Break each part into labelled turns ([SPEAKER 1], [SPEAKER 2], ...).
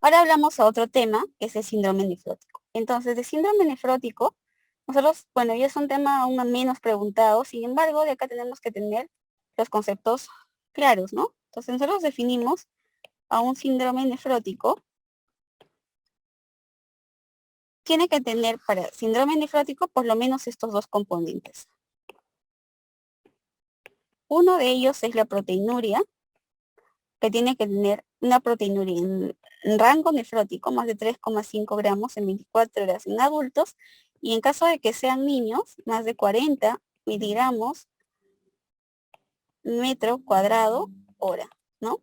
[SPEAKER 1] Ahora hablamos a otro tema, que es el síndrome nefrótico. Entonces, de síndrome nefrótico, nosotros, bueno, ya es un tema aún menos preguntado, sin embargo, de acá tenemos que tener los conceptos claros, ¿no? Entonces, nosotros definimos a un síndrome nefrótico, tiene que tener para síndrome nefrótico por lo menos estos dos componentes. Uno de ellos es la proteinuria, que tiene que tener una proteinuria en rango nefrótico, más de 3,5 gramos en 24 horas en adultos, y en caso de que sean niños, más de 40 miligramos metro cuadrado hora, ¿no?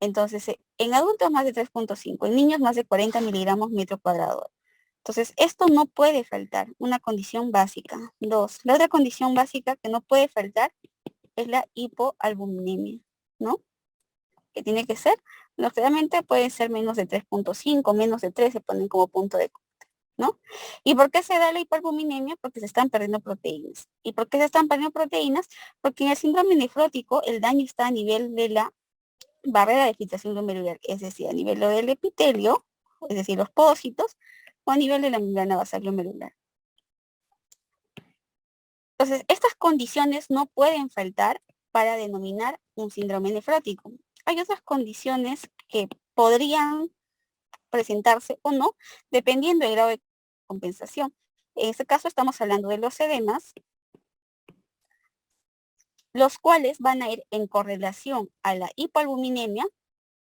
[SPEAKER 1] Entonces, en adultos más de 3,5, en niños más de 40 miligramos metro cuadrado hora. Entonces, esto no puede faltar, una condición básica. Dos, la otra condición básica que no puede faltar es la hipoalbuminemia, ¿no? Que tiene que ser, no, realmente puede ser menos de 3,5, menos de 3 se ponen como punto de, ¿no? ¿Y por qué se da la hiperbuminemia? Porque se están perdiendo proteínas. ¿Y por qué se están perdiendo proteínas? Porque en el síndrome nefrótico el daño está a nivel de la barrera de filtración glomerular, es decir, a nivel del epitelio, es decir, los pósitos, o a nivel de la membrana basal glomerular. Entonces, estas condiciones no pueden faltar para denominar un síndrome nefrótico. Hay otras condiciones que podrían presentarse o no, dependiendo del grado de compensación. En este caso estamos hablando de los edemas, los cuales van a ir en correlación a la hipoalbuminemia,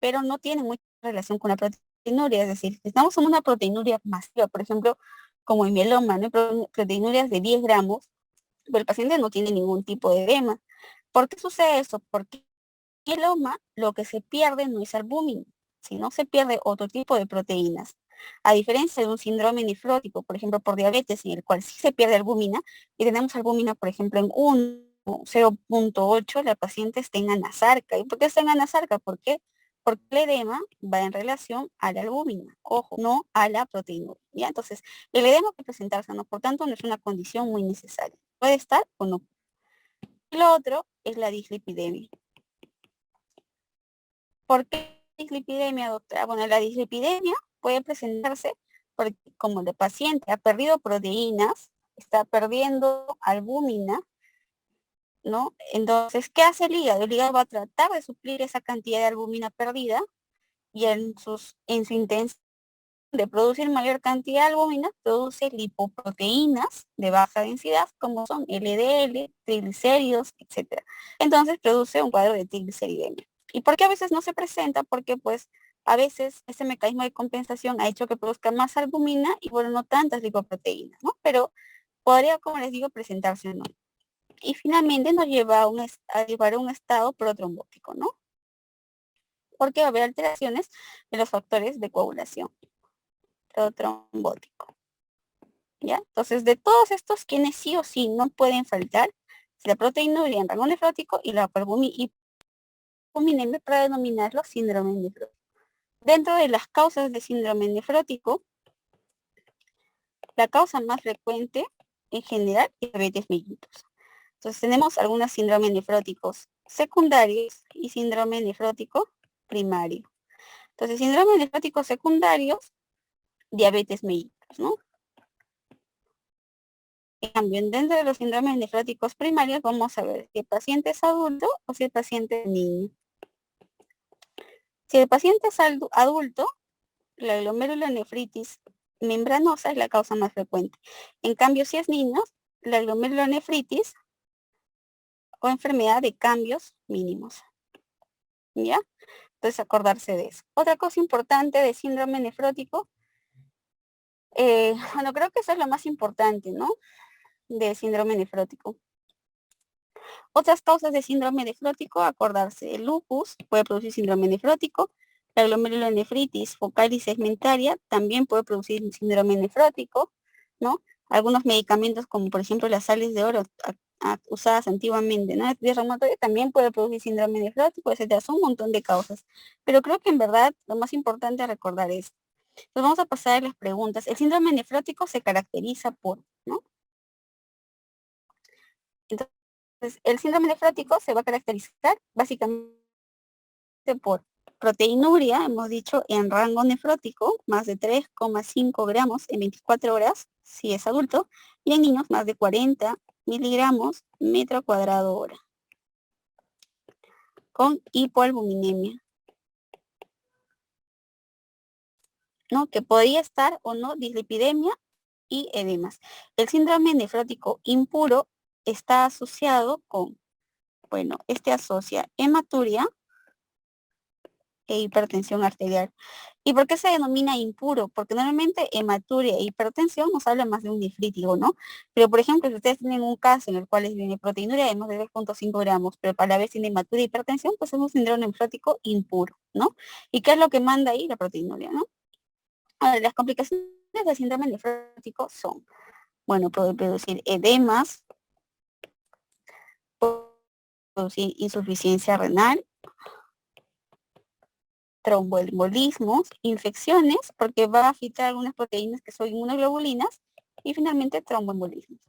[SPEAKER 1] pero no tienen mucha relación con la proteinuria, es decir, si estamos en una proteinuria masiva, por ejemplo, como en mieloma, ¿no? Proteinurias de 10 gramos, pero el paciente no tiene ningún tipo de edema. ¿Por qué sucede eso? Porque en mieloma lo que se pierde no es albúmina, sino se pierde otro tipo de proteínas. A diferencia de un síndrome nefrótico, por ejemplo, por diabetes, en el cual sí se pierde albúmina, y tenemos albúmina, por ejemplo, en 1, 0,8, la paciente está en anasarca. ¿Y por qué está en anasarca? ¿Por qué? Porque el edema va en relación a la albúmina, ojo, no a la proteína. ¿Ya? Entonces, el edema puede presentarse, ¿no? Por tanto, no es una condición muy necesaria. Puede estar o no. Y lo otro es la dislipidemia. ¿Por qué dislipidemia, doctora? Bueno, la dislipidemia puede presentarse porque como el paciente ha perdido proteínas, está perdiendo albúmina, ¿no? Entonces, ¿qué hace el hígado? El hígado va a tratar de suplir esa cantidad de albúmina perdida y en su intención de producir mayor cantidad de albúmina, produce lipoproteínas de baja densidad, como son LDL, triglicéridos, etcétera. Entonces produce un cuadro de trigliceridemia. ¿Y por qué a veces no se presenta? Porque pues a veces ese mecanismo de compensación ha hecho que produzca más albúmina y bueno, no tantas lipoproteínas, ¿no? Pero podría, como les digo, presentarse o no. Y finalmente nos lleva a llevar a un estado protrombótico, ¿no? Porque va a haber alteraciones en los factores de coagulación protrombótico. ¿Ya? Entonces, de todos estos, quienes sí o sí no pueden faltar, es la proteinuria en rango nefrótico y la hipoalbuminemia para denominarlo síndrome nefrótico. Dentro de las causas de síndrome nefrótico, la causa más frecuente en general es diabetes mellitus. Entonces, tenemos algunos síndromes nefróticos secundarios y síndrome nefrótico primario. Entonces, síndrome nefróticos secundarios, diabetes mellitus, ¿no? En cambio, dentro de los síndromes nefróticos primarios, vamos a ver si el paciente es adulto o si el paciente es niño. Si el paciente es adulto, la glomerulonefritis membranosa es la causa más frecuente. En cambio, si es niño, la glomerulonefritis o enfermedad de cambios mínimos. ¿Ya? Entonces, acordarse de eso. Otra cosa importante de síndrome nefrótico, bueno, creo que eso es lo más importante, ¿no? De síndrome nefrótico. Otras causas de síndrome nefrótico, acordarse, el lupus puede producir síndrome nefrótico, la glomerulonefritis focal y segmentaria también puede producir síndrome nefrótico, ¿no? Algunos medicamentos como por ejemplo las sales de oro usadas antiguamente, ¿no? De reumatoide también puede producir síndrome nefrótico, etcétera. Son un montón de causas. Pero creo que en verdad lo más importante es recordar es, entonces vamos a pasar a las preguntas. El síndrome nefrótico se caracteriza por, ¿no? Entonces, el síndrome nefrótico se va a caracterizar básicamente por proteinuria, hemos dicho, en rango nefrótico, más de 3,5 gramos en 24 horas, si es adulto, y en niños más de 40 miligramos metro cuadrado hora, con hipoalbuminemia, ¿no? Que podría estar o no dislipidemia y edemas. El síndrome nefrótico impuro está asociado con, bueno, asocia hematuria e hipertensión arterial. ¿Y por qué se denomina impuro? Porque normalmente hematuria e hipertensión nos habla más de un nefrítico, ¿no? Pero, por ejemplo, si ustedes tienen un caso en el cual viene proteinuria de más de 3,5 gramos, pero para la vez tiene hematuria e hipertensión, pues es un síndrome nefrótico impuro, ¿no? ¿Y qué es lo que manda ahí? La proteinuria, ¿no? Ahora, las complicaciones del síndrome nefrótico son, bueno, puede producir edemas, puede producir insuficiencia renal, tromboembolismos, infecciones, porque va a afectar algunas proteínas que son inmunoglobulinas, y finalmente tromboembolismos.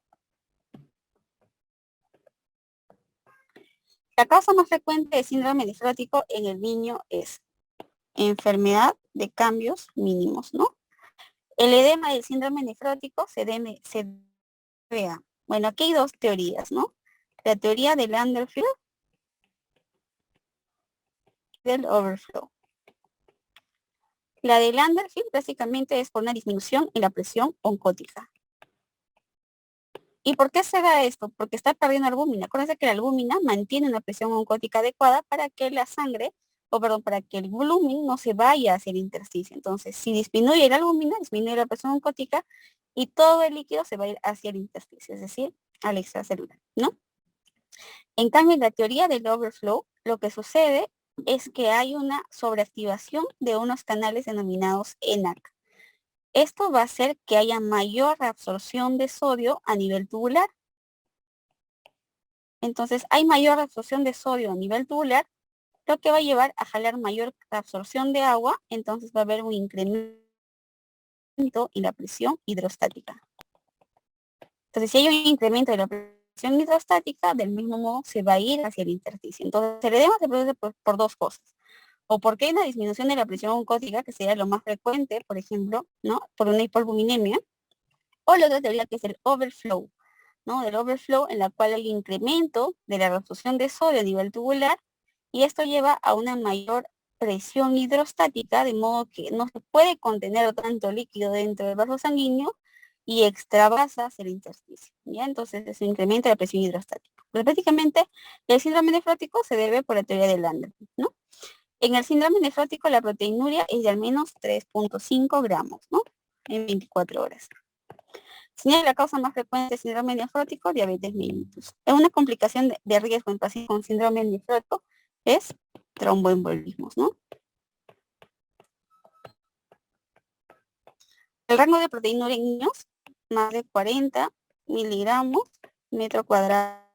[SPEAKER 1] La causa más frecuente de síndrome nefrótico en el niño es enfermedad de cambios mínimos, ¿no? El edema del síndrome nefrótico se debe a, bueno, aquí hay dos teorías, ¿no? La teoría del underflow y del overflow. La del underflow básicamente es por una disminución en la presión oncótica. ¿Y por qué se da esto? Porque está perdiendo albúmina. Acuérdense que la albúmina mantiene una presión oncótica adecuada para que la sangre, para que el volumen no se vaya hacia el intersticio. Entonces, si disminuye la albúmina, disminuye la presión oncótica y todo el líquido se va a ir hacia el intersticio, es decir, al extracelular, ¿no? En cambio, en la teoría del overflow, lo que sucede es que hay una sobreactivación de unos canales denominados ENaC. Esto va a hacer que haya mayor absorción de sodio a nivel tubular. Entonces, hay mayor absorción de sodio a nivel tubular, lo que va a llevar a jalar mayor absorción de agua, entonces va a haber un incremento en la presión hidrostática. Entonces, si hay un incremento de la presión hidrostática, del mismo modo se va a ir hacia el intersticio. Entonces, el edema se produce por dos cosas. O porque hay una disminución de la presión oncótica, que sería lo más frecuente, por ejemplo, ¿no? Por una hipoalbuminemia. O la otra teoría que es el overflow, ¿no? Del overflow, en la cual hay incremento de la absorción de sodio a nivel tubular, y esto lleva a una mayor presión hidrostática, de modo que no se puede contener tanto líquido dentro del vaso sanguíneo y extravasa hacia el intersticio, ¿ya? Entonces es un incremento de la presión hidrostática. Pero prácticamente el síndrome nefrótico se debe por la teoría de Landry, ¿no? En el síndrome nefrótico la proteinuria es de al menos 3,5 gramos, ¿no? En 24 horas. Señala la causa más frecuente de síndrome nefrótico, diabetes mellitus. Una complicación de riesgo en pacientes con síndrome nefrótico es tromboembolismos, ¿no? El rango de proteinuria en niños, más de 40 miligramos metro cuadrado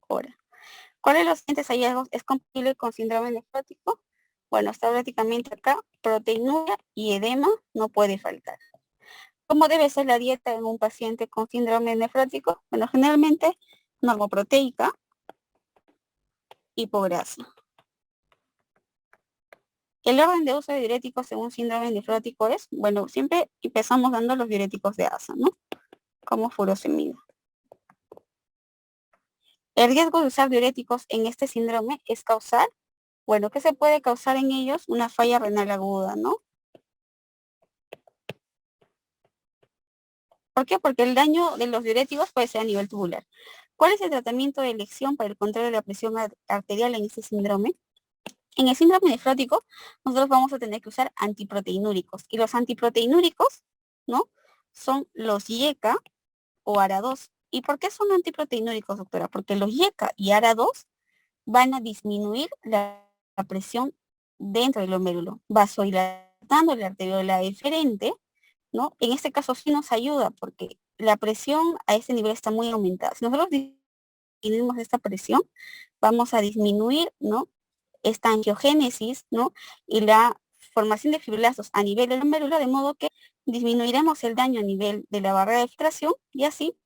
[SPEAKER 1] hora. ¿Cuáles de los siguientes hallazgos es compatible con síndrome nefrótico? Bueno, está prácticamente acá, proteinuria y edema no puede faltar. ¿Cómo debe ser la dieta en un paciente con síndrome nefrótico? Bueno, generalmente normoproteica, hipograsa. El orden de uso de diuréticos según síndrome nefrótico es, bueno, siempre empezamos dando los diuréticos de asa, ¿no? Como furosemida. El riesgo de usar diuréticos en este síndrome es causar, bueno, ¿qué se puede causar en ellos? Una falla renal aguda, ¿no? ¿Por qué? Porque el daño de los diuréticos puede ser a nivel tubular. ¿Cuál es el tratamiento de elección para el control de la presión arterial en este síndrome? En el síndrome nefrótico, nosotros vamos a tener que usar antiproteinúricos. Y los antiproteinúricos, ¿no? Son los IECA o ARA2. ¿Y por qué son antiproteinúricos, doctora? Porque los IECA y ARA2 van a disminuir la presión dentro del glomérulo, vasodilatando la arteriola deferente, ¿no? En este caso sí nos ayuda porque la presión a ese nivel está muy aumentada. Si nosotros disminuimos esta presión, vamos a disminuir, ¿no? Esta angiogénesis, ¿no? Y la formación de fibroblastos a nivel de la médula, de modo que disminuiremos el daño a nivel de la barrera de filtración y así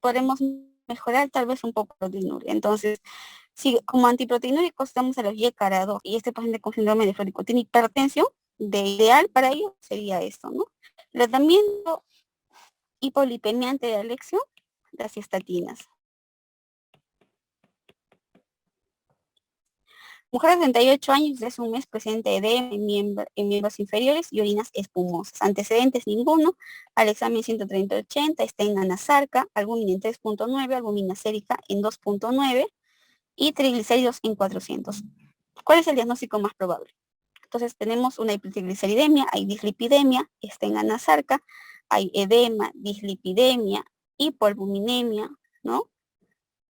[SPEAKER 1] podremos mejorar tal vez un poco la proteinuria. Entonces, Si como antiproteinúricos estamos a los Y-CARA2 y este paciente con síndrome nefrótico tiene hipertensión, de ideal para ello sería esto, ¿no? Tratamiento hipolipemia ante la elección, las estatinas. Mujer de 38 años, desde un mes presente edema en miembros inferiores y orinas espumosas. Antecedentes ninguno. Al examen 130-80 está en anasarca, albúmina en 3.9, albúmina sérica en 2.9 y triglicéridos en 400. ¿Cuál es el diagnóstico más probable? Entonces tenemos una hipertrigliceridemia, hay dislipidemia, está en anasarca, hay edema, dislipidemia, hipoalbuminemia, ¿no?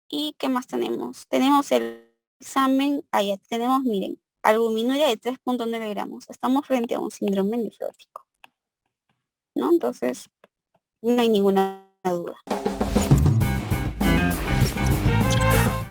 [SPEAKER 1] ¿Y qué más tenemos? Tenemos el examen, allá tenemos, miren, albuminuria de 3.9 gramos. Estamos frente a un síndrome nefrótico, ¿no? Entonces, no hay ninguna duda.